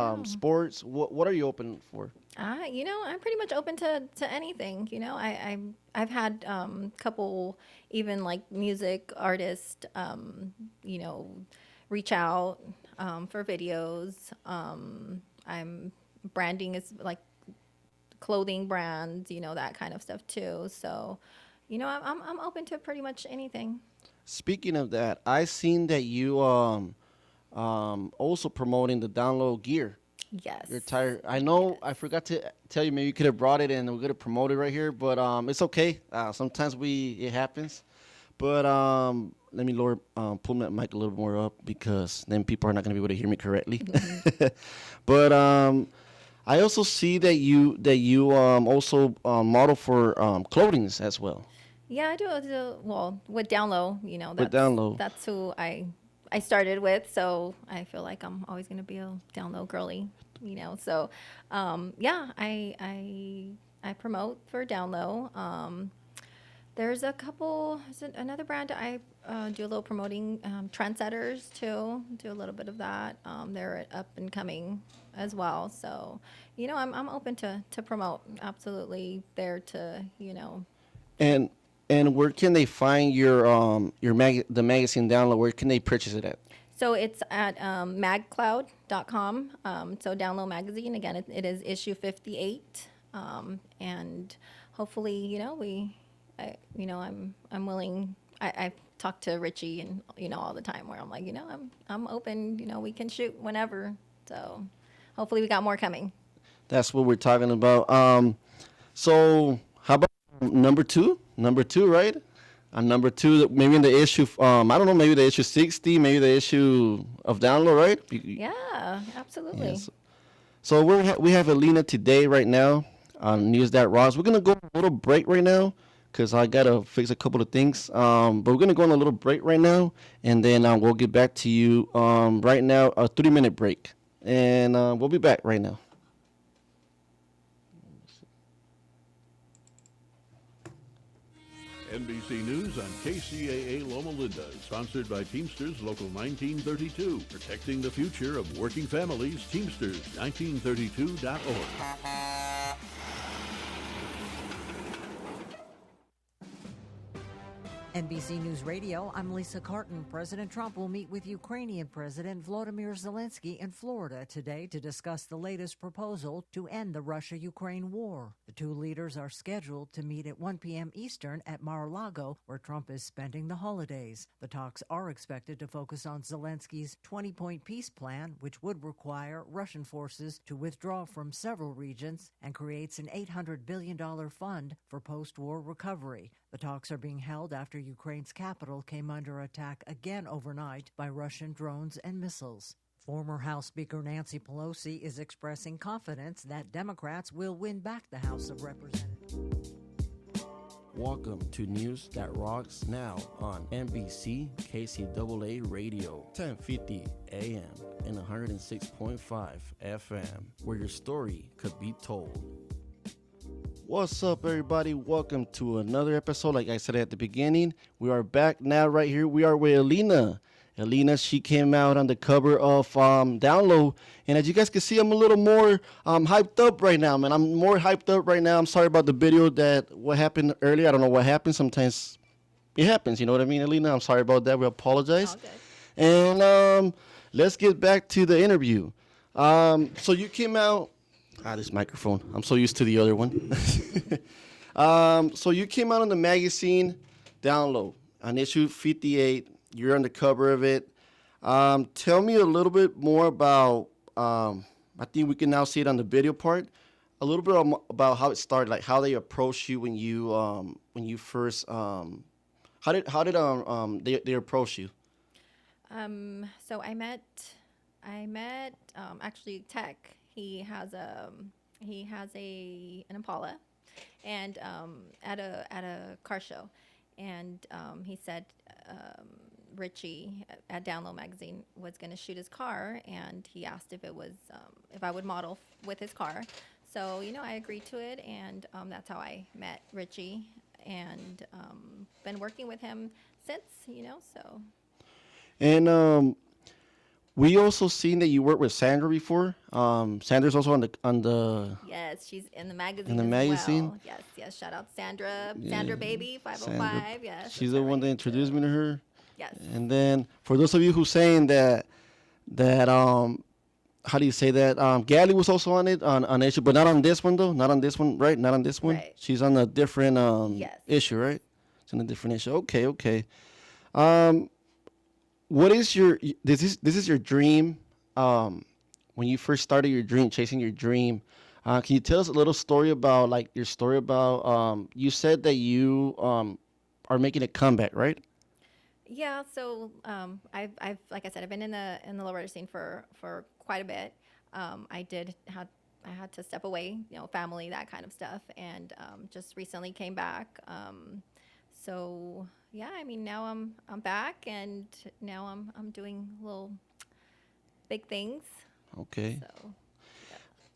Yeah. sports? What are you open for? I'm pretty much open to anything. I've had couple even like music artists, you know, reach out for videos. I'm branding is like clothing brands, that kind of stuff too. So, I'm open to pretty much anything. Speaking of that, I seen that you also promoting the download gear. Your Yes. tire. I Yes. know I forgot to tell you. Maybe you could have brought it and we're gonna promote it right here, but it's okay. Sometimes it happens. But let me pull my mic a little more up because then people are not gonna be able to hear me correctly. But I also see that you also model for clothings as well Yeah, I do. Well, with Downlow, with that's download. that's who I started with. So I feel like I'm always gonna be a Download girly. So yeah, I promote for Downlow. There's a couple. Another brand I do a little promoting. Trendsetters too. Do a little bit of that. They're up and coming as well. So I'm open to promote. Absolutely there to to And where can they find the magazine download? Where can they purchase it at? So it's at magcloud.com. So download magazine. Again, it is issue 58. And hopefully, I'm willing. I've talked to Richie and, all the time where I'm like, I'm open, we can shoot whenever. So hopefully we got more coming. That's what we're talking about. So how about number two? Number two, right? Number two, maybe in the issue. I don't know, maybe the issue 60, maybe the issue of download, right? Yeah, absolutely. Yes. So we have Alina today, right now, on News That Rocks. We're gonna go on a little break right now, cause I gotta fix a couple of things. But we're gonna go on a little break right now, and then we'll get back to you. Right now, a 3 minute break, and we'll be back right now. NBC News on KCAA Loma Linda, sponsored by Teamsters Local 1932, protecting the future of working families. Teamsters1932.org. NBC News Radio, I'm Lisa Carton. President Trump will meet with Ukrainian President Volodymyr Zelensky in Florida today to discuss the latest proposal to end the Russia-Ukraine war. The two leaders are scheduled to meet at 1 p.m. Eastern at Mar-a-Lago, where Trump is spending the holidays. The talks are expected to focus on Zelensky's 20-point peace plan, which would require Russian forces to withdraw from several regions and creates an $800 billion fund for post-war recovery. The talks are being held after Ukraine's capital came under attack again overnight by Russian drones and missiles. Former House Speaker Nancy Pelosi is expressing confidence that Democrats will win back the House of Representatives. Welcome to News That Rocks now on NBC KCAA Radio, 1050 AM and 106.5 FM, where your story could be told. What's up, everybody? Welcome to another episode. Like I said at the beginning, we are back now right here. We are with Alina. Alina, she came out on the cover of Download. And as you guys can see, I'm a little more hyped up right now, man. I'm more hyped up right now. I'm sorry about the video what happened earlier. I don't know what happened. Sometimes it happens, you know what I mean, Alina? I'm sorry about that. We apologize. All good. And let's get back to the interview. So you came out. This microphone. I'm so used to the other one. So you came out on the magazine Download on issue 58. You're on the cover of it. Tell me a little bit more about. I think we can now see it on the video part. A little bit about how it started, like how they approached you when you first. How did they approach you? So I met actually Tech. He has an Impala, and at a car show, and he said Richie at Download Magazine was going to shoot his car, and he asked if I would model with his car. So I agreed to it, and that's how I met Richie, and been working with him since. So And We also seen that you worked with Sandra before. Sandra's also on the Yes, she's in the magazine in the as magazine. well. Yes, yes. Shout out Sandra, Yeah, Sandra Baby Sandra. 505. Yes, She's that's the her one that name introduced me too. to her. Yes. And then for those of you who saying that how do you say that? Gally was also on it on issue, but not on this one though. Not on this one, right? Not on this one. Right. She's on a different Yes. issue, right? It's on a different issue. Okay, okay. Um, what is your this is your dream? When you first started your dream, chasing your dream. Can you tell us a little story about like your story about you said that you are making a comeback, right? Yeah, so I've like I said, I've been in the lowrider scene for quite a bit. I had to step away, family, that kind of stuff, and just recently came back. So yeah, I mean now I'm back, and now I'm doing little big things. Okay.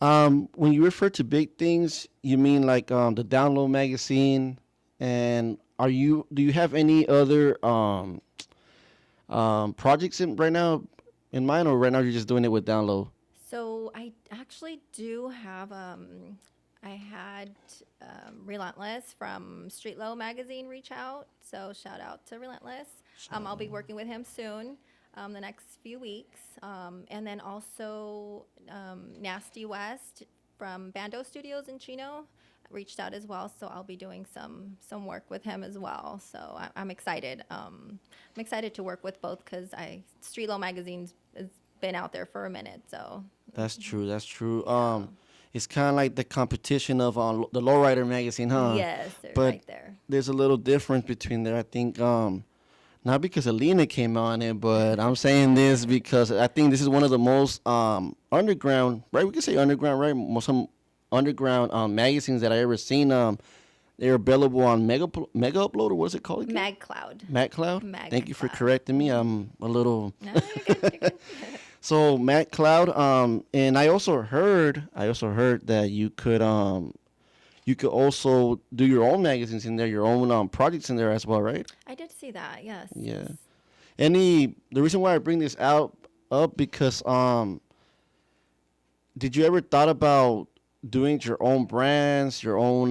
So When you refer to big things, you mean like the Download magazine, and do you have any other projects right now in mind, or right now you're just doing it with Download? so I actually do have I had Relentless from Street Low magazine reach out. So shout out to Relentless. I'll be working with him soon, the next few weeks. And then also Nasty West from Bando Studios in Chino reached out as well. So I'll be doing some work with him as well. So I'm excited. I'm excited to work with both because Street Low magazine's has been out there for a minute. So That's true. That's true. It's kind of like the competition of the Lowrider magazine, huh? yes, they're But right there. there's a little difference between there. I think not because Alina came on it, but I'm saying this because I think this is one of the most underground, right? We can say underground, right? Most some underground magazines that I ever seen. They're available on Mega Upload, or what's it called again? Mag Cloud. MacCloud. Thank you for MagCloud. correcting me. I'm a little No, you're good. You're good. so MacCloud. And I also heard that you could also do your own magazines in there, your own projects in there as well, right? I did see that. Yes. Yeah. The reason why I bring this up because did you ever thought about doing your own brands, your own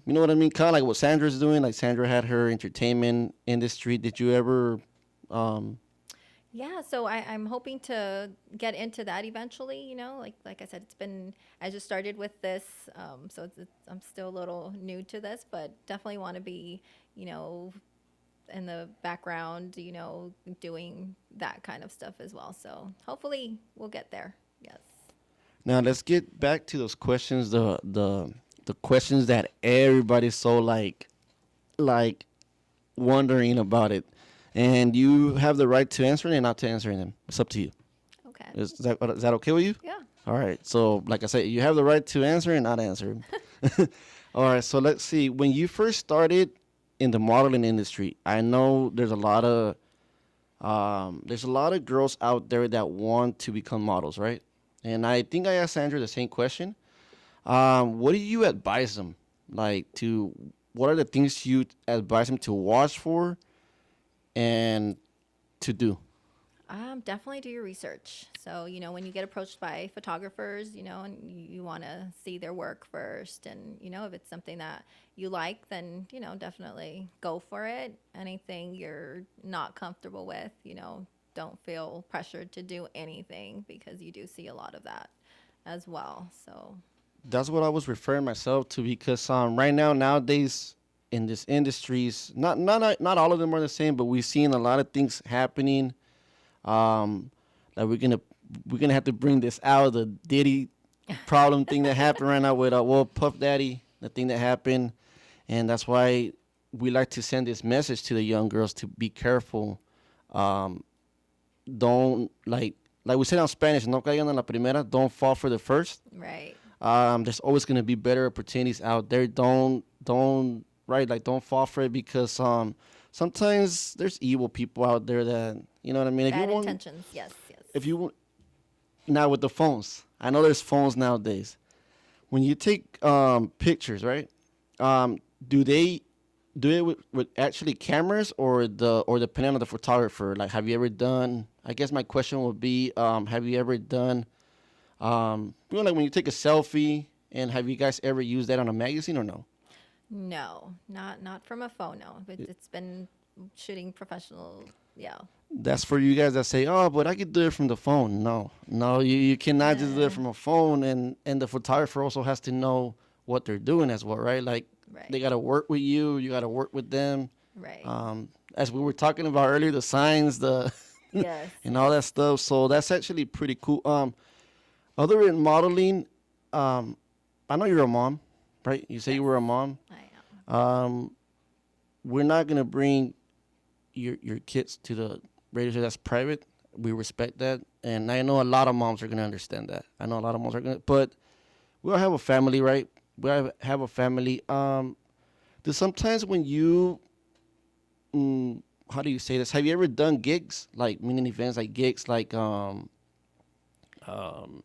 you know what I mean? Kind of like what Sandra's doing. Like Sandra had her entertainment industry. Did you ever um Yeah. So I'm hoping to get into that eventually. Like I said, I just started with this, so I'm still a little new to this, but definitely want to be, in the background, doing that kind of stuff as well. So hopefully we'll get there. Yes. now let's get back to those questions, the questions that everybody's so like wondering about it. And you have the right to answer it and not to answer them. It's up to you. Okay. Is that okay with you? Yeah. All right. So, like I said, you have the right to answer and not answer. All right. So let's see. When you first started in the modeling industry, I know there's a lot of girls out there that want to become models, right? And I think I asked Sandra the same question. What do you advise them? What are the things you advise them to watch for and to do? Definitely do your research. So, when you get approached by photographers, and you want to see their work first. And, if it's something that you like, then, definitely go for it. Anything you're not comfortable with, don't feel pressured to do anything because you do see a lot of that as well. So, That's what I was referring myself to because right now nowadays in this industries, not all of them are the same, but we've seen a lot of things happening. That we're gonna have to bring this out, the Diddy problem thing that happened right now with Puff Daddy, the thing that happened, and that's why we like to send this message to the young girls to be careful. Don't like we said in Spanish, no caigan en la primera, don't fall for the first. right. There's always gonna be better opportunities out there. Don't fall for it because sometimes there's evil people out there that you know what I mean. Bad intentions. Yes. Yes. If you now with the phones, I know there's phones nowadays. When you take pictures, right? Do do it with actually cameras or depending on the photographer? Like, have you ever done? I guess my question would be, have you ever done, like when you take a selfie, and have you guys ever used that on a magazine or no? No, not from a phone. No, it's been shooting professional. Yeah. That's for you guys that say, oh, but I could do it from the phone. No, no, you cannot just do it from a phone, and the photographer also has to know what they're doing as well, right? Like they Right. got to work with you, you got to work with them. Right. As we were talking about earlier, the signs, the Yes. and all that stuff. So that's actually pretty cool. Other than modeling, I know you're a mom, right? You say you were a mom. I am. We're not gonna bring your kids to the radio show. That's private. We respect that, and I know a lot of moms are gonna understand that. I know a lot of moms are gonna, but we all have a family, right? We have a family. There's sometimes when you, how do you say this? Have you ever done gigs, like meaning events, like gigs, like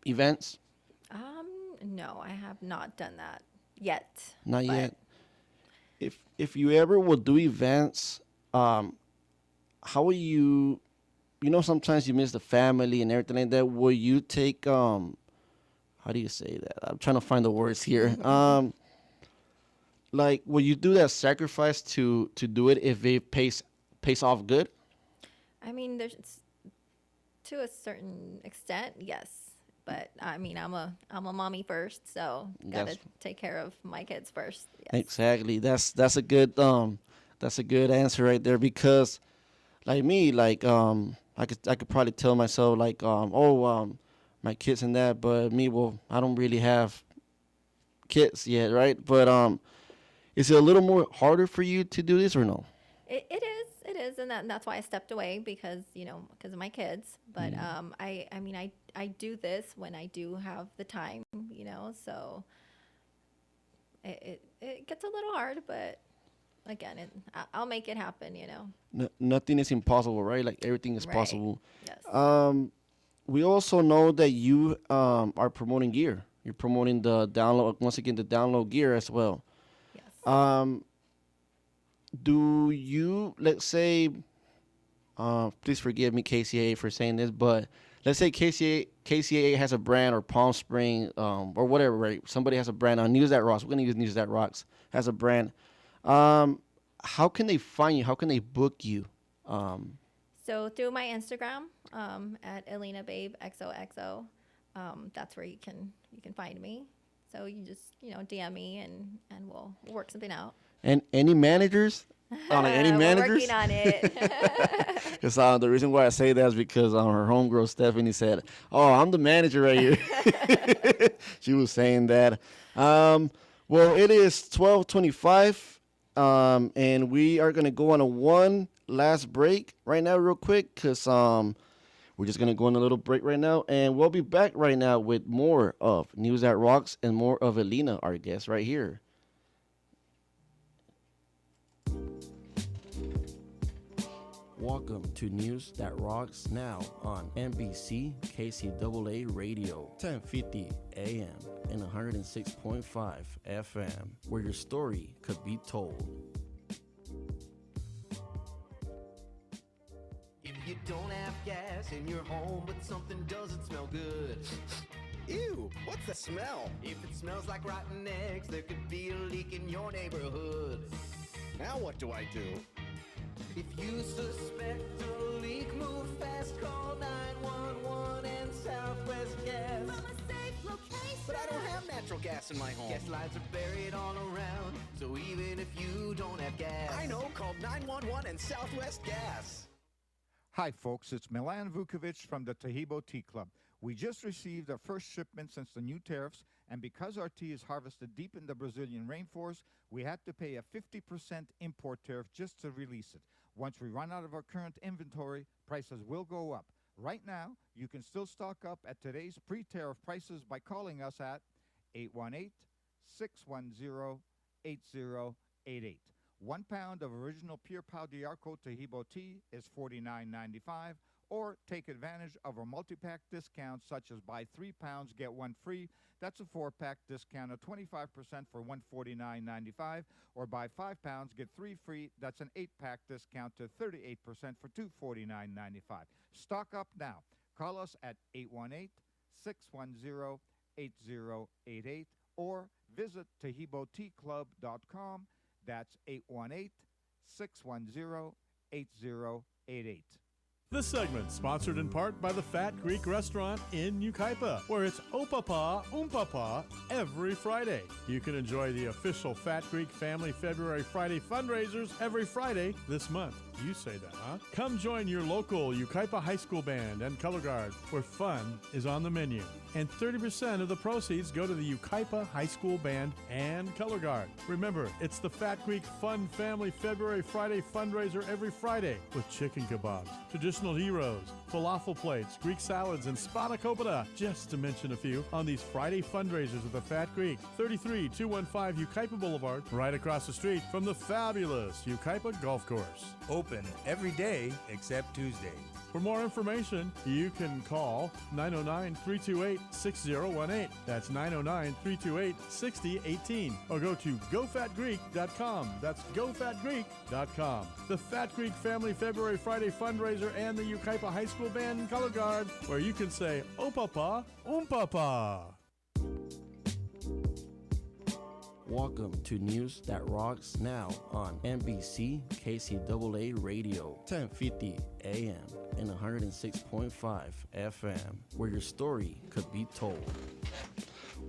events? No, I have not done that yet. Not but yet. If you ever will do events, how will you? You know, sometimes you miss the family and everything like that. Will you take How do you say that? I'm trying to find the words here. Like, will you do that sacrifice to do it if it pays off good? I mean, to a certain extent, yes. But I mean, I'm a mommy first, so gotta Yes. take care of my kids first. Yes. Exactly. That's a good answer right there because like me, like I could probably tell myself like my kids and that, but me, well, I don't really have kids yet, right? But is it a little more harder for you to do this or no? It is, and that's why I stepped away because of my kids. But I mean, I do this when I do have the time, so it gets a little hard, but again, I'll make it happen. Nothing is impossible, right? Like everything is Right. possible. Yes. We also know that you are promoting gear. You're promoting the download once again the download gear as well. Yes. Do you let's say please forgive me KCAA for saying this, but let's say KCAA has a brand or Palm Spring or whatever, right? Somebody has a brand on News That Rocks. We're gonna use News That Rocks has a brand. How can they find you? How can they book you? Um, So through my Instagram, at Elena Babe XOXO, that's where you can find me. So you just DM me and we'll work something out. and any managers? Like any We're managers? working on it. Because the reason why I say that is because her homegirl Stephanie said, "Oh, I'm the manager right here." She was saying that. Well, it is 12:25, and we are gonna go on a one last break right now, real quick, because we're just gonna go on a little break right now, and we'll be back right now with more of News That Rocks and more of Elena, our guest, right here. Welcome to News That Rocks now on NBC KCAA Radio, 1050 AM and 106.5 FM, where your story could be told. If you don't have gas in your home, but something doesn't smell good. Ew, what's the smell? If it smells like rotten eggs, there could be a leak in your neighborhood. Now what do I do? If you suspect a leak, move fast, call 911 and Southwest Gas. From a safe location. But I don't have natural gas in my home. Gas lines are buried all around, so even if you don't have gas, I know, call 911 and Southwest Gas. Hi, folks. It's Milan Vukovic from the Tahibo Tea Club. We just received our first shipment since the new tariffs, and because our tea is harvested deep in the Brazilian rainforest, we had to pay a 50% import tariff just to release it. Once we run out of our current inventory, prices will go up. Right now, you can still stock up at today's pre-tariff prices by calling us at 818-610-8088. 1 pound of original Pure Pau d'Arco Tahibo tea is $49.95, or take advantage of our multi-pack discounts such as buy 3 pounds, get 1 free. That's a 4-pack discount of 25% for $149.95, or buy 5 pounds, get 3 free. That's an 8-pack discount to 38% for $249.95. Stock up now. Call us at 818-610-8088 or visit TaheeboTeaClub.com. That's 818-610-8088. This segment sponsored in part by the Fat Greek Restaurant in Yucaipa, where it's Opapa Umpapa every Friday. You can enjoy the official Fat Greek Family February Friday fundraisers every Friday this month. You say that, huh? Come join your local Yucaipa High School Band and Color Guard, where fun is on the menu. And 30% of the proceeds go to the Yucaipa High School Band and Color Guard. Remember, it's the Fat Greek Fun Family February Friday fundraiser every Friday with chicken kebabs, traditional heroes, falafel plates, Greek salads, and spanakopita, just to mention a few, on these Friday fundraisers of the Fat Greek. 33215 Yucaipa Boulevard, right across the street from the fabulous Yucaipa Golf Course. Open every day except Tuesday. For more information, you can call 909-328-6018. That's 909-328-6018. Or go to gofatgreek.com. That's gofatgreek.com. The Fat Greek Family February Friday fundraiser and the Yucaipa High School Band and Color Guard, where you can say, "Oh Papa, Papa." Welcome to News That Rocks now on NBC KCAA Radio, 1050 AM and 106.5 FM, where your story could be told.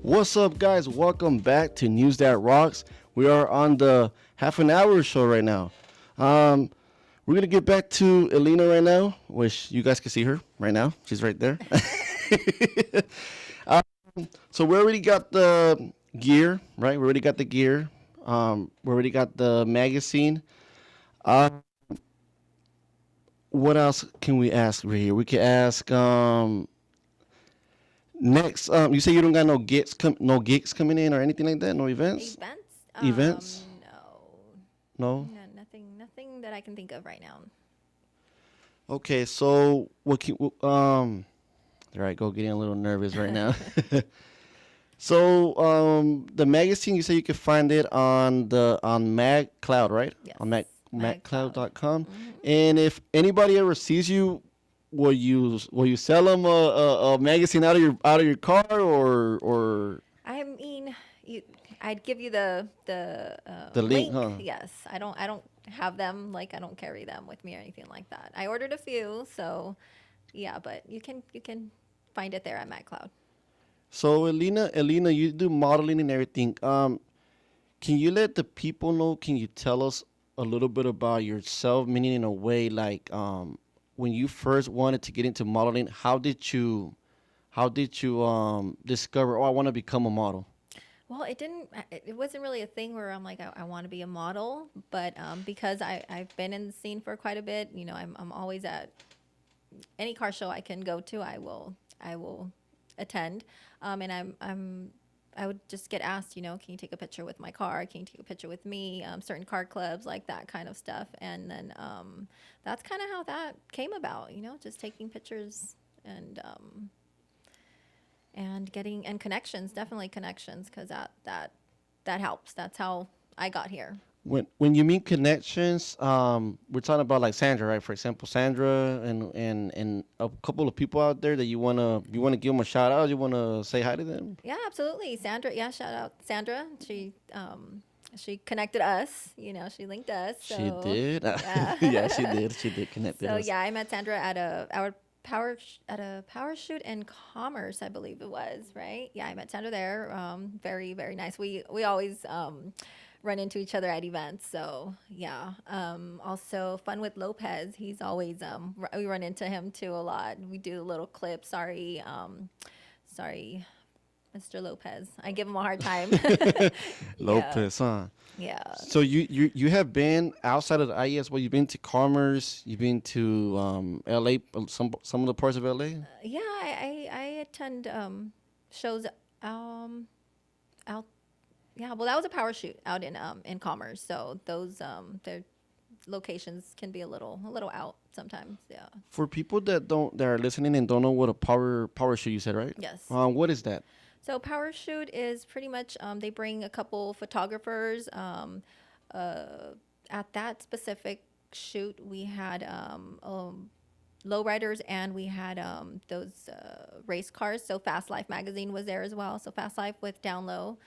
What's up, guys? Welcome back to News That Rocks. We are on the half an hour show right now. We're going to get back to Elena right now, which you guys can see her right now. She's right there. So we already got the gear, right? We already got the gear. We already got the magazine. What else can we ask right here? We can ask next. You say you don't got no gigs coming in or anything like that? No events? Events? No. Nothing that I can think of right now. Okay, so what can all right, go getting a little nervous right now. So the magazine, you say you can find it on MagCloud, right? Yes. On MagCloud.com. Mm-hmm. And if anybody ever sees you, will you sell them a magazine out of your car or? I mean, I'd give you the link, huh? Yes, I don't have them, like I don't carry them with me or anything like that. I ordered a few, so yeah, but you can find it there at MagCloud. So Elena, you do modeling and everything. Can you let the people know? Can you tell us a little bit about yourself? Meaning, in a way, like when you first wanted to get into modeling, how did you discover? Oh, I want to become a model. Well, it wasn't really a thing where I'm like, I want to be a model, but because I've been in the scene for quite a bit, you know, I'm always at any car show I can go to, I will attend. And I would just get asked, you know, can you take a picture with my car? Can you take a picture with me? Certain car clubs, like that kind of stuff. And then that's kind of how that came about, you know, just taking pictures and getting connections, definitely connections, because that helps. That's how I got here. When you mean connections, we're talking about like Sandra, right? For example, Sandra and a couple of people out there that you wanna give them a shout out. You wanna say hi to them? Yeah, absolutely, Sandra. Yeah, shout out Sandra. She connected us. You know, she linked us. So, she did. Yeah. Yeah, she did. She did connect us. So yeah, I met Sandra at a power shoot in Commerce, I believe it was. Right? Yeah, I met Sandra there. Very, very nice. We always run into each other at events. So yeah. Also Fun with Lopez. He's always we run into him too a lot. We do a little clip. Sorry, Mr. Lopez. I give him a hard time. Lopez, huh? Yeah. So you have been outside of the IES. Well, you've been to Commerce. You've been to LA. Some of the parts of LA. Yeah, I attend shows out. Yeah, well, that was a power shoot out in Commerce. So those locations can be a little out sometimes. Yeah. For people that are listening and don't know what a power shoot, you said, right? Yes. What is that? So power shoot is pretty much they bring a couple photographers. At that specific shoot, we had lowriders and we had those race cars. So Fast Life magazine was there as well. So Fast Life with Down Low.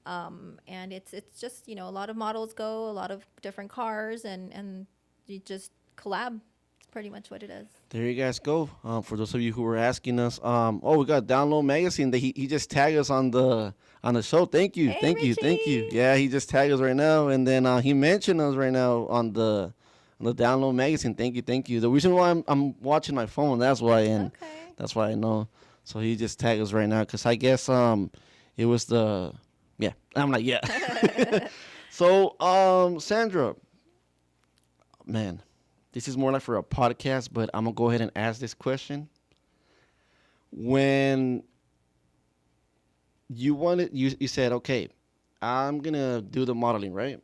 And it's just, a lot of models go, a lot of different cars, and you just collab. It's pretty much what it is. There you guys go. For those of you who were asking us, we got Download Magazine. That he just tagged us on the show. Thank you, Hey, thank you. Richie. Yeah, he just tagged us right now, and then he mentioned us right now on the Download Magazine. Thank you. The reason why I'm watching my phone, that's why, and Okay. that's why I know. So he just tagged us right now because I guess it was the yeah. I'm like yeah. So Sandra, man. This is more like for a podcast, but I'm going to go ahead and ask this question. When you said, okay, I'm going to do the modeling, right?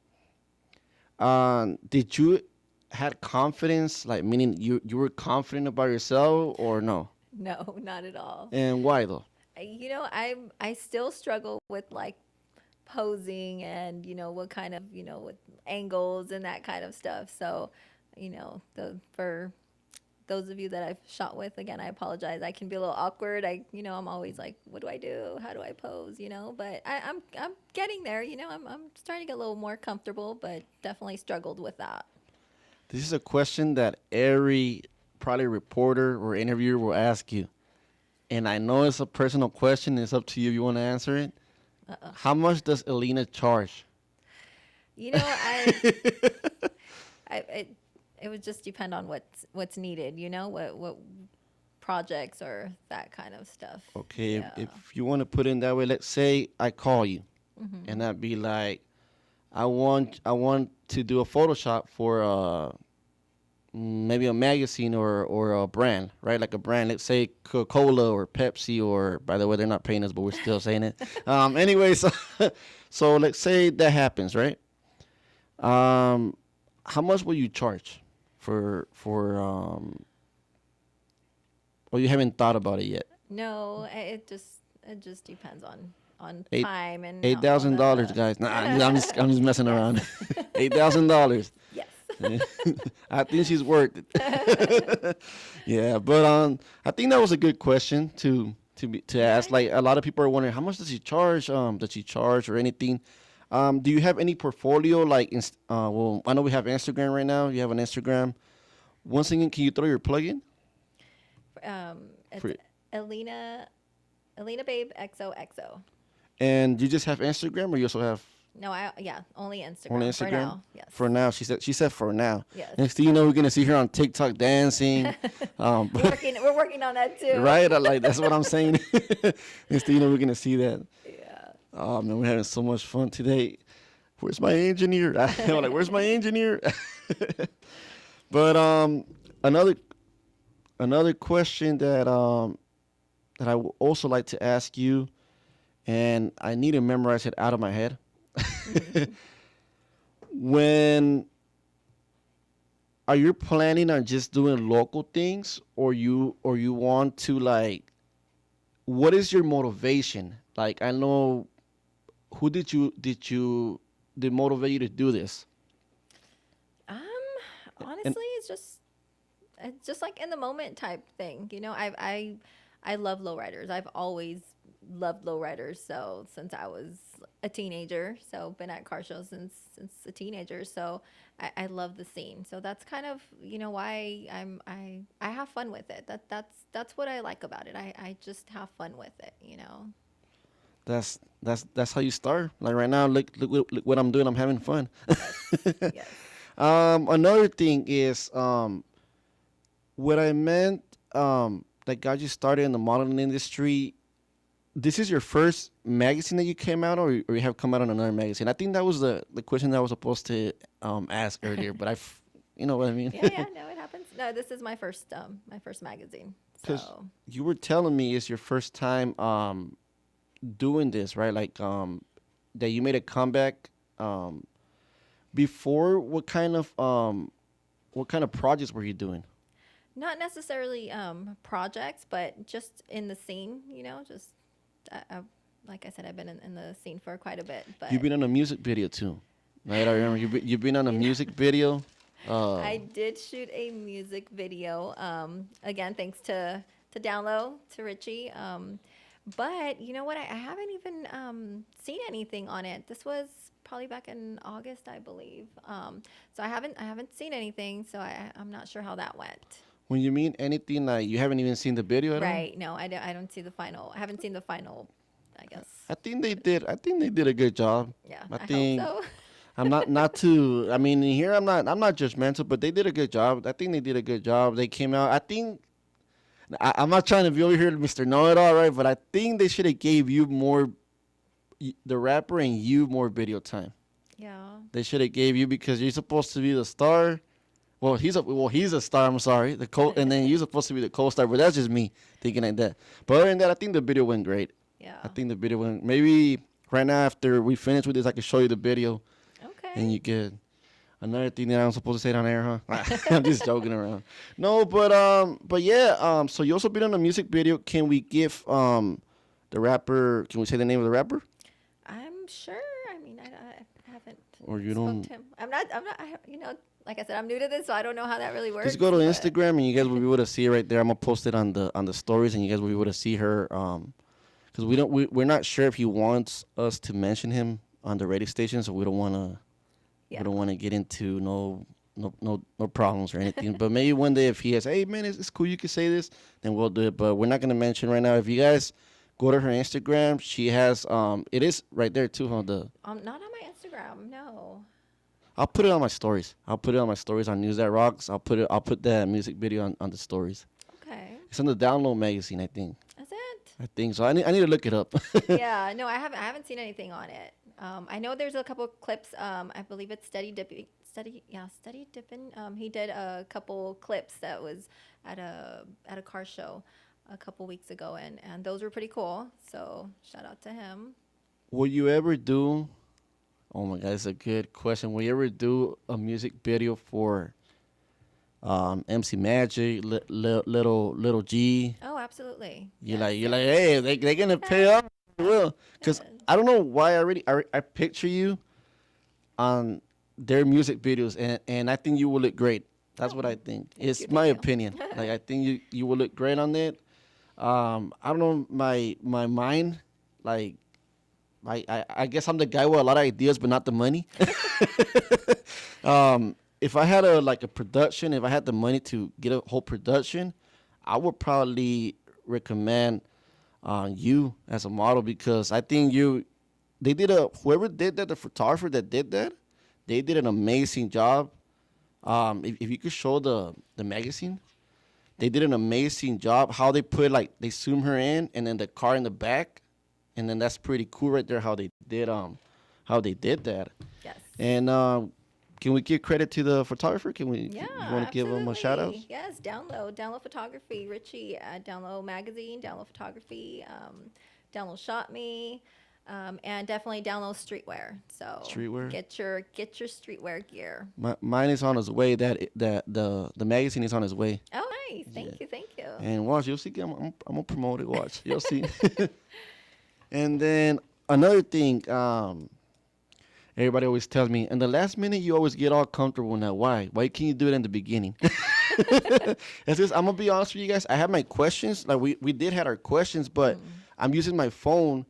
Did you had confidence, like meaning you were confident about yourself or no? No, not at all. And why though? I still struggle with like posing and what kind of with angles and that kind of stuff. So for those of you that I've shot with, again, I apologize. I can be a little awkward. I'm always like, what do I do? How do I pose? But I'm getting there. I'm starting to get a little more comfortable, but definitely struggled with that. This is a question that every probably reporter or interviewer will ask you. And I know it's a personal question. It's up to you if you want to answer it. How much does Elena charge? It would just depend on what's needed, what projects or that kind of stuff. Okay, Yeah. if you want to put it in that way, let's say I call you, and I'd be like, I want to do a Photoshop for maybe a magazine or a brand, right? Like a brand, let's say Coca-Cola or Pepsi, or by the way, they're not paying us, but we're still saying it. Anyways, so let's say that happens, right? How much will you charge for or you haven't thought about it yet? No, it just depends on time and $8,000, guys. Nah, I'm just messing around. $8,000. Yes. I think she's worth it. Yeah, but I think that was a good question to ask. Like a lot of people are wondering, how much does she charge? Does she charge or anything? Do you have any portfolio? Like, well, I know we have Instagram right now. You have an Instagram. Once again, can you throw your plug in? It's For- Elena Babe XOXO. And you just have Instagram, or you also have No, only Instagram. on Instagram? For now. Yes. For now, she said for now. Yes. Next thing you know, we're gonna see her on TikTok dancing. We're working on that too. Right? That's what I'm saying. Next thing you know, we're gonna see that. Yeah. Oh man, we're having so much fun today. Where's my engineer? I'm like, where's my engineer? But another question that I would also like to ask you, and I need to memorize it out of my head. When are you planning on just doing local things, or you want to, like, what is your motivation? Like, I know, who did motivate you to do this? Honestly, it's just like in the moment type thing. I love lowriders. I've always loved lowriders. So since I was a teenager, so been at car shows since a teenager. So I love the scene. So that's kind of why I have fun with it. That's what I like about it. I just have fun with it. That's how you start. Like right now, look what I'm doing. I'm having fun. Yes. Another thing is what I meant that got you started in the modeling industry. This is your first magazine that you came out, or you have come out on another magazine? I think that was the question that I was supposed to ask earlier, but you know what I mean? Yeah, no, it happens. No, this is my first magazine. Because So you were telling me it's your first time doing this, right? Like that you made a comeback. Before, what kind of what kind of projects were you doing? Not necessarily projects, but just in the scene, you know, just like I said, I've been in the scene for quite a bit. But You've been in a music video too, right? I remember you've been on a music video. I did shoot a music video. Again, thanks to Download, to Richie. But you know what? I haven't even seen anything on it. This was probably back in August, I believe. So I haven't seen anything. So I'm not sure how that went. When you mean anything, like you haven't even seen the video at all? Right? No, I don't see the final. I haven't seen the final, I guess. I think they did a good job. Yeah, I I think hope so. I'm not too. I mean, here I'm not judgmental, but they did a good job. I think they did a good job. They came out. I think I'm not trying to be over here, Mr. Know-It-All, right? But I think they should have gave you more, the rapper and you more video time. Yeah. They should have gave you because you're supposed to be the star. Well, he's a star. I'm sorry, and then you're supposed to be the co-star. But that's just me thinking like that. But other than that, I think the video went great. Yeah. I think the video went. Maybe right now after we finish with this, I can show you the video. Okay. And you could. Another thing that I'm supposed to say on air, huh? I'm just joking around. No, but yeah. So you also been on a music video. Can we give the rapper? Can we say the name of the rapper? I'm sure. I mean, I haven't. Or you spoke don't- to him. I'm not. You know, like I said, I'm new to this, so I don't know how that really works. Just go to but- Instagram and you guys will be able to see it right there. I'm gonna post it on the stories and you guys will be able to see her. Because we're not sure if he wants us to mention him on the radio station, so we don't wanna. Yeah. We don't want to get into no problems or anything. But maybe one day if he has, hey man, it's cool, you can say this, then we'll do it. But we're not gonna mention right now. If you guys go to her Instagram, she has it is right there too, huh? Not on my Instagram. No. I'll put it on my stories. I'll put it on my stories on News That Rocks. I'll put that music video on the stories. Okay. It's on the Download magazine, I think. That's it. I think so. I need to look it up. Yeah. No, I haven't seen anything on it. I know there's a couple of clips. I believe it's Steady Dipping. He did a couple clips that was at a car show a couple weeks ago, and those were pretty cool. So shout out to him. Will you ever do? Oh my God, it's a good question. Will you ever do a music video for MC Magic, Little G? Oh, absolutely. You're like, hey, they gonna pay up, will? Because I don't know why I picture you on their music videos, and I think you will look great. That's what I think. It's my opinion. Like I think you will look great on it. I don't know, my mind, like. I guess I'm the guy with a lot of ideas, but not the money. If I had a production, if I had the money to get a whole production, I would probably recommend you as a model because I think whoever did that, the photographer that did that, they did an amazing job. If you could show the magazine, they did an amazing job. How they put they zoom her in and then the car in the back. And then that's pretty cool right there how they did that. Yes. And can we give credit to the photographer? Can we? Yeah, you want to give him a shout out? Yes, Download Photography, Richie at Download Magazine, Download Photography, Download Shot Me, and definitely Download Streetwear. So Streetwear? Get your streetwear gear. Mine is on his way. The magazine is on his way. Oh, nice. Thank you. And watch, you'll see. I'm gonna promote it. Watch, you'll see. And then another thing, everybody always tells me, in the last minute you always get all comfortable now. Why? Why can't you do it in the beginning? It's just, I'm gonna be honest with you guys. I have my questions. Like we did have our questions, but I'm using my phone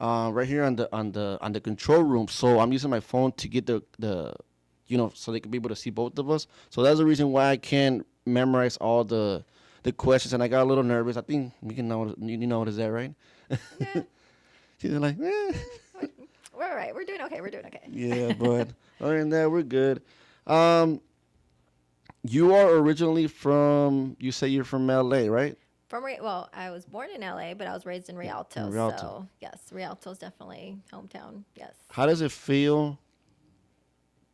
right here on the control room. So I'm using my phone to get the so they can be able to see both of us. So that's the reason why I can't memorize all the questions, and I got a little nervous. I think we can know you notice that, right? Yeah. She's like, We're all right. We're doing okay. yeah, but other than that, we're good. You are originally you say you're from LA, right? Well, I was born in LA, but I was raised in Rialto. In Rialto. So yes, Rialto is definitely hometown. Yes. How does it feel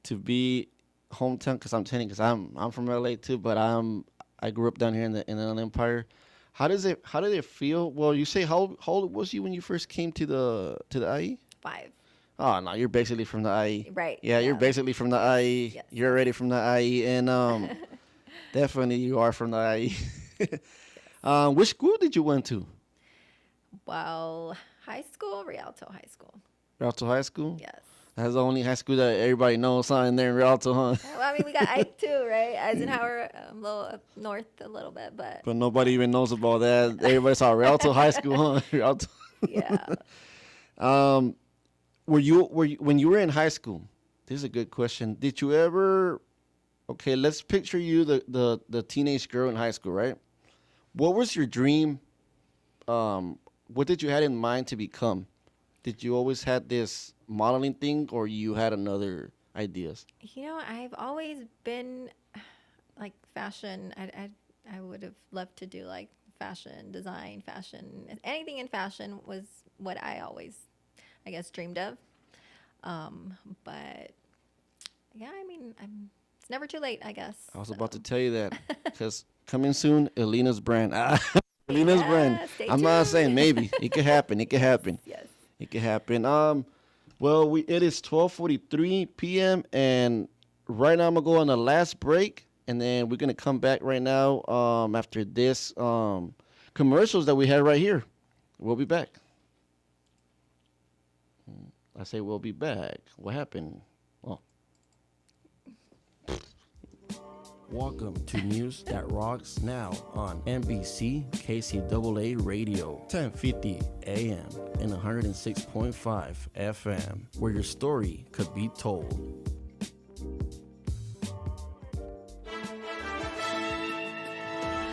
to be hometown? Because I'm from LA too, but I grew up down here in the Inland Empire. How did it feel? Well, you say how old was you when you first came to the IE? 5. Oh no, you're basically from the IE. Right. Yeah, you're basically from the IE. Yes. You're already from the IE, and definitely you are from the IE. Which school did you went to? Well, high school, Rialto High School. Rialto High School. Yes. That's the only high school that everybody knows, in there in Rialto, huh? Well, I mean, we got Ike too, right? Eisenhower, a little up north a little bit, but But nobody even knows about that. Everybody saw Rialto High School, huh? Rialto. yeah. Were you when you were in high school? This is a good question. Did you ever? Okay, let's picture you the teenage girl in high school, right? What was your dream? What did you had in mind to become? Did you always had this modeling thing, or you had another ideas? You know, I've always been like fashion. I would have loved to do like fashion design, fashion, anything in fashion was what I always, I guess, dreamed of. But yeah, I mean, it's never too late, I guess. I was about to tell you that because coming soon, Elena's brand. Elena's brand. I'm not saying maybe it could happen. It could happen. Yes. It could happen. Well, it is 12:43 p.m. and right now I'm gonna go on the last break, and then we're gonna come back right now. After this commercials that we had right here, we'll be back. I say we'll be back. What happened? Oh. Welcome to News That Rocks now on NBC KCAA Radio, 1050 AM and 106.5 FM, where your story could be told.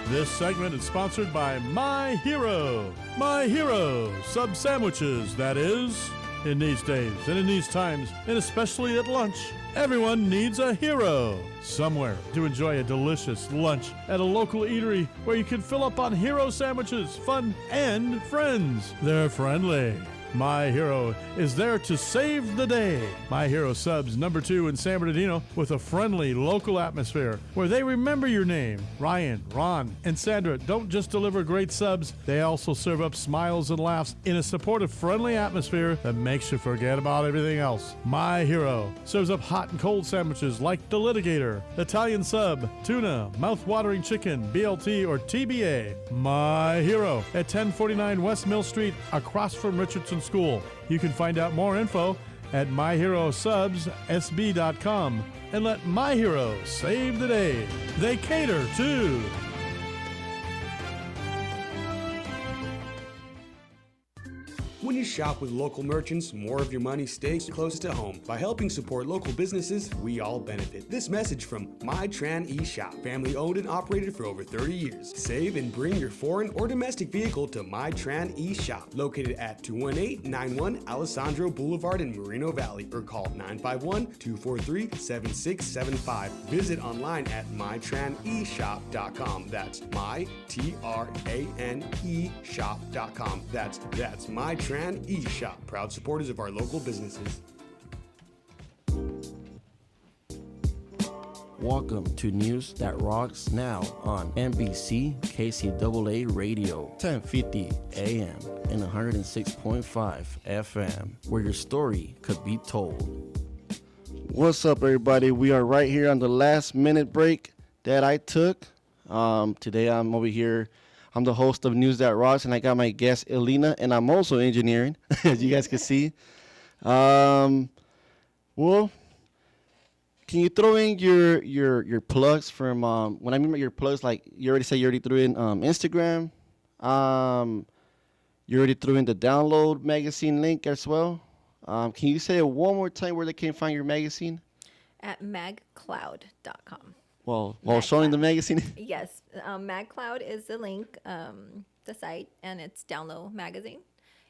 This segment is sponsored by My Hero. My Hero sub sandwiches, that is. In these days and in these times, and especially at lunch, everyone needs a hero. Somewhere to enjoy a delicious lunch at a local eatery where you can fill up on hero sandwiches, fun, and friends. They're friendly. My Hero is there to save the day. My Hero subs #2 in San Bernardino with a friendly local atmosphere where they remember your name. Ryan, Ron, and Sandra don't just deliver great subs, they also serve up smiles and laughs in a supportive, friendly atmosphere that makes you forget about everything else. My Hero serves up hot and cold sandwiches like the Litigator, Italian sub, tuna, mouth-watering chicken, BLT, or TBA. My Hero at 1049 West Mill Street across from Richardson School. You can find out more info at myherosubssb.com and let My Hero save the day. They cater too. When you shop with local merchants, more of your money stays close to home. By helping support local businesses, we all benefit. This message from MyTran eShop, family owned and operated for over 30 years. Save and bring your foreign or domestic vehicle to MyTran eShop, located at 21891 Alessandro Boulevard in Moreno Valley, or call 951-243-7675. Visit online at mytraneshop.com. That's MyTRANE shop.com. That's MyTran eShop, proud supporters of our local businesses. Welcome to News That Rocks now on NBC KCAA Radio, 1050 AM and 106.5 FM, where your story could be told. What's up, everybody? We are right here on the last minute break that I took. Today I'm over here. I'm the host of News That Rocks, and I got my guest, Elena, and I'm also engineering, as you guys can see. Well, can you throw in your plugs from, when I mean your plugs, like you already said you already threw in Instagram. You already threw in the Download magazine link as well. Can you say it one more time where they can find your magazine? At magcloud.com. Well, while showing the magazine? Yes. MagCloud is the link, the site, and it's Download Magazine,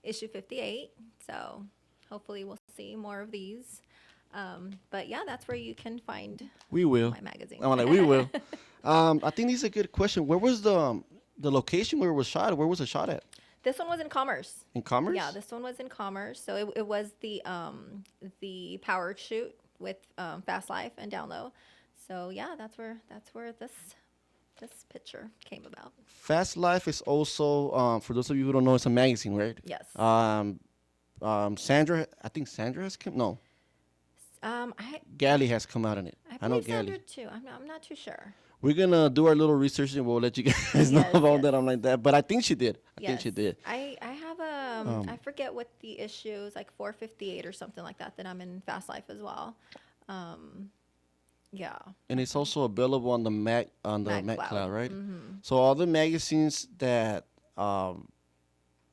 issue 58. So hopefully we'll see more of these. But yeah, that's where you can find my magazine. I'm like, we will. I think this is a good question. Where was the location where it was shot? Where was it shot at? This one was in Commerce. In Commerce? Yeah, this one was in Commerce. So it was the power shoot with Fast Life and Download. So yeah, that's where this picture came about. Fast Life is also, for those of you who don't know, it's a magazine, right? Yes. Sandra, I think Sandra has come. No, I Gally has come out in it. I know believe Gally. Sandra too. I'm not too sure. We're gonna do our little research and we'll let you guys know Yes, about yes. that. I'm like that, but I think she did. I think she Yes. did. I have I forget what the issue is, like 458 or something like that. That I'm in Fast Life as well. Yeah. And it's also available on the Mac Mac Cloud, Cloud. right? So all the magazines that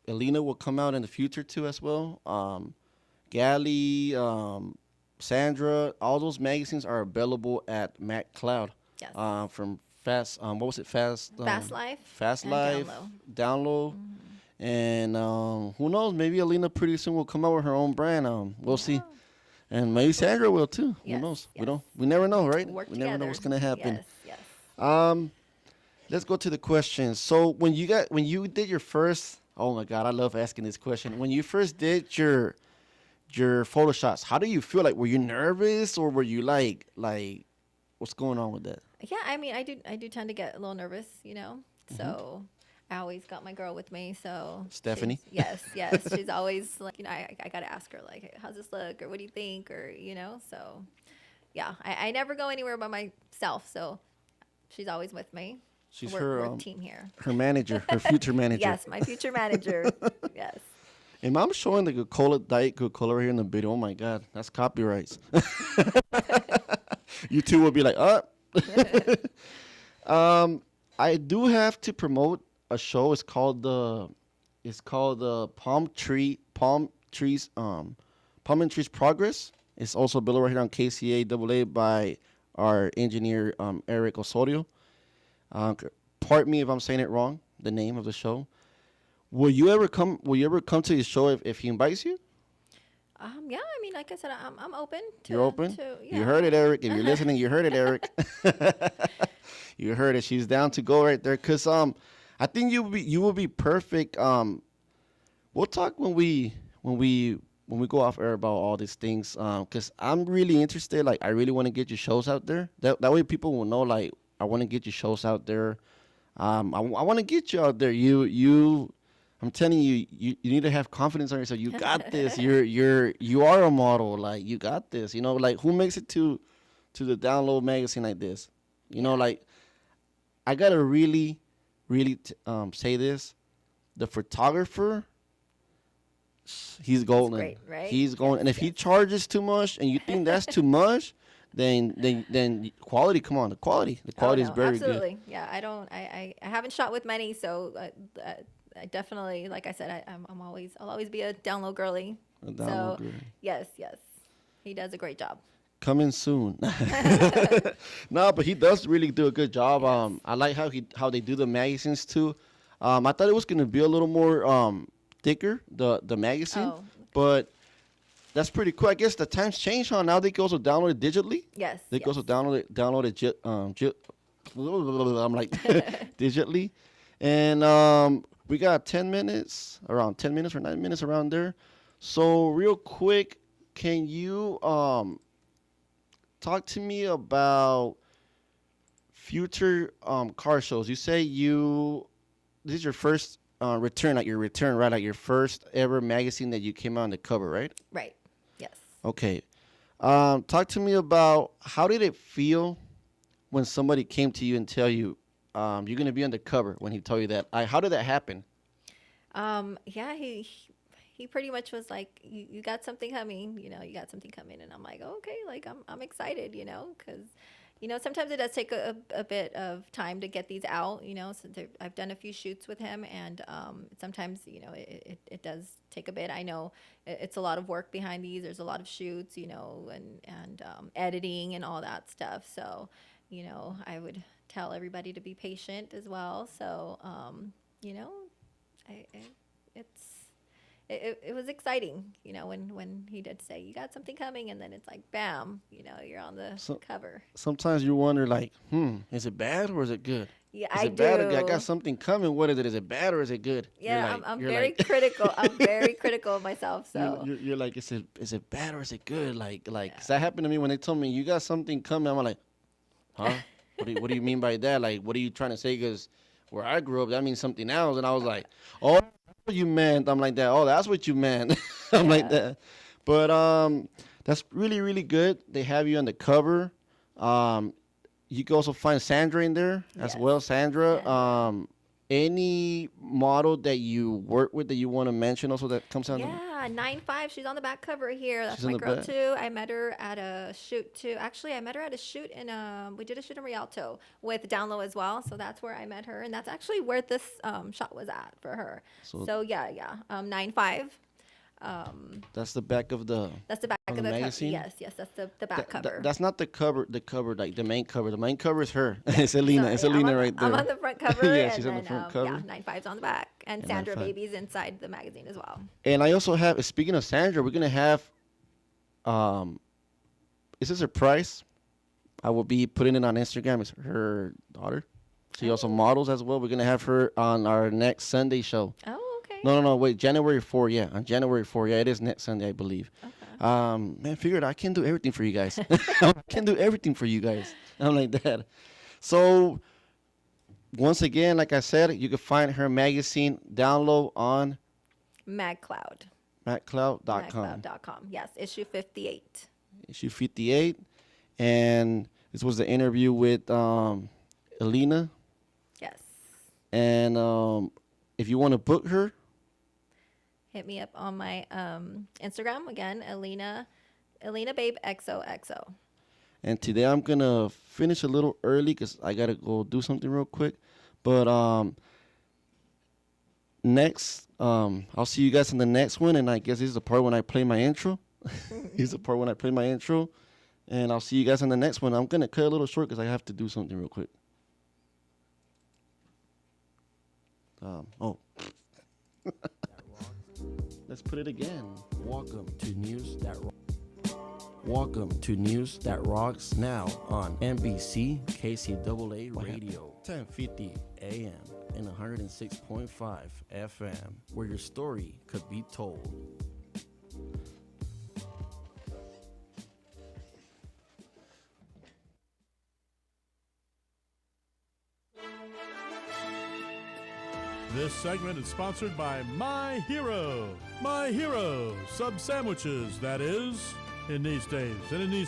Elena will come out in the future too as well. Gally, Sandra, all those magazines are available at Mac Cloud. Yes. From Fast, what was it? Fast Life. Fast and Life, Download. And who knows? Maybe Alina pretty soon will come out with her own brand. We'll see. And maybe Sandra will too. Yes, Who knows? yes. We never know, right? Work we never know together. what's gonna happen. Yes. Yes. Let's go to the questions. So when you did your first, oh my God, I love asking this question. When you first did your photo shots, how do you feel? Like, were you nervous or were you like what's going on with that? Yeah, I mean, I do tend to get a little nervous, you know. So I always got my girl with me. So Stephanie? she's- yes, she's always like, you know, I got to ask her like, how's this look, or what do you think, or you know. So yeah, I never go anywhere by myself. So she's always with me. She's we're her a team here. her manager, her future manager. Yes, my future manager. Yes. And I'm showing the Coca-Cola, Diet Coca-Cola right here in the video. Oh my God, that's copyrights. You two will be like, I do have to promote a show. It's called the Palm and Trees Progress. It's also available right here on KCAA by our engineer Eric Osorio. Pardon me if I'm saying it wrong. The name of the show. Will you ever come to his show if he invites you? Yeah, I mean, like I said, I'm open to. You're open? Yeah. You heard it, Eric. If you're listening, you heard it, Eric. You heard it. She's down to go right there. Cause I think you will be perfect. We'll talk when we go off air about all these things. Cause I'm really interested. Like, I really want to get your shows out there. That way people will know. Like, I want to get your shows out there. I want to get you out there. I'm telling you, you need to have confidence on yourself. You got this. You are a model. Like, you got this. You know, like, who makes it to the Download magazine like this? You know, like, I gotta really say this. The photographer, he's golden. great, right? He's golden. And if he charges too much, and you think that's too much, then quality. Come on, the quality is very absolutely. Yeah, I haven't shot with many, so I definitely, like I said, I'll always be a Download girly. Download girly. Yes, he does a great job. Coming soon. No, but he does really do a good job. I like how they do the magazines too. I thought it was gonna be a little more thicker, the magazine, but that's pretty cool. I guess the times change, huh? Now they can also download it digitally. Yes. They can also download it I'm like digitally, and we got 10 minutes, around 10 minutes or 9 minutes around there. So real quick, can you talk to me about future car shows? You say this is your first return, right? Like your first ever magazine that you came out on the cover, right? Right. Yes. Okay. Talk to me about how did it feel when somebody came to you and tell you you're going to be on the cover, when he told you that? How did that happen? Yeah, he pretty much was like, you got something coming, you know, you got something coming. And I'm like, oh, okay, like I'm excited, you know, because, you know, sometimes it does take a bit of time to get these out, you know. So I've done a few shoots with him, and sometimes, you know, it does take a bit. I know it's a lot of work behind these. There's a lot of shoots, you know, and editing and all that stuff. So, you know, I would tell everybody to be patient as well. So, you know, it was exciting, you know, when he did say, you got something coming, and then it's like, bam, you know, you're on the cover. Sometimes you wonder, like, is it bad or is it good? Yeah, is I it bad? do. I got something coming. What is it? Is it bad or is it good? Yeah, I'm very critical. I'm very critical of myself. So you're like, is it bad or is it good? Like, 'cause that happened to me when they told me you got something coming. I'm like, huh? What do you mean by that? Like, what are you trying to say? Because where I grew up, that means something else. And I was like, oh, you meant. I'm like that. Oh, that's what you meant. something like that. But that's really, really good. They have you on the cover. You can also find Sandra in there as well. Sandra. Any model that you work with that you want to mention also that comes out? Yeah, 9'5". She's on the back cover here. That's She's on my the girl back. too. I met her at a shoot too. Actually, I met her at a shoot in we did a shoot in Rialto with Down Low as well. So that's where I met her, and that's actually where this shot was at for her. So yeah, 9'5". That's the back of the. That's the back of the magazine. cover. Yes, that's the back cover. That's not the cover. The cover, like the main cover. The main cover is her. It's Alina. It's I'm Alina on, right there. I'm on the front cover. Yeah, and she's then, on the front cover. Yeah, 9'5's on the back, and And Sandra 9'5". Baby's inside the magazine as well. And I also have. Speaking of Sandra, we're gonna have. It's a surprise. I will be putting it on Instagram. It's her daughter. She also models as well. We're gonna have her on our next Sunday show. Oh, okay. No, wait, January 4, yeah. On January 4, yeah, it is next Sunday, I believe. Man, figured I can do everything for you guys. I can do everything for you guys. I'm like that. So, once again, like I said, you can find her magazine download on MagCloud. MacCloud.com. MagCloud.com. Yes, issue 58. Issue 58. And this was the interview with Alina. Yes. And if you want to book her, Hit me up on my Instagram again, Alina Babe XOXO. and today I'm going to finish a little early because I got to go do something real quick. But next, I'll see you guys in the next one. And I guess this is the part when I play my intro. This is the part when I play my intro. And I'll see you guys in the next one. I'm going to cut a little short because I have to do something real quick. Let's put it again. Welcome to News That Rocks now on NBC KCAA Radio, 1050 AM and 106.5 FM, where your story could be told. This segment is sponsored by My Hero. My Hero sub sandwiches, that is. In these days and in these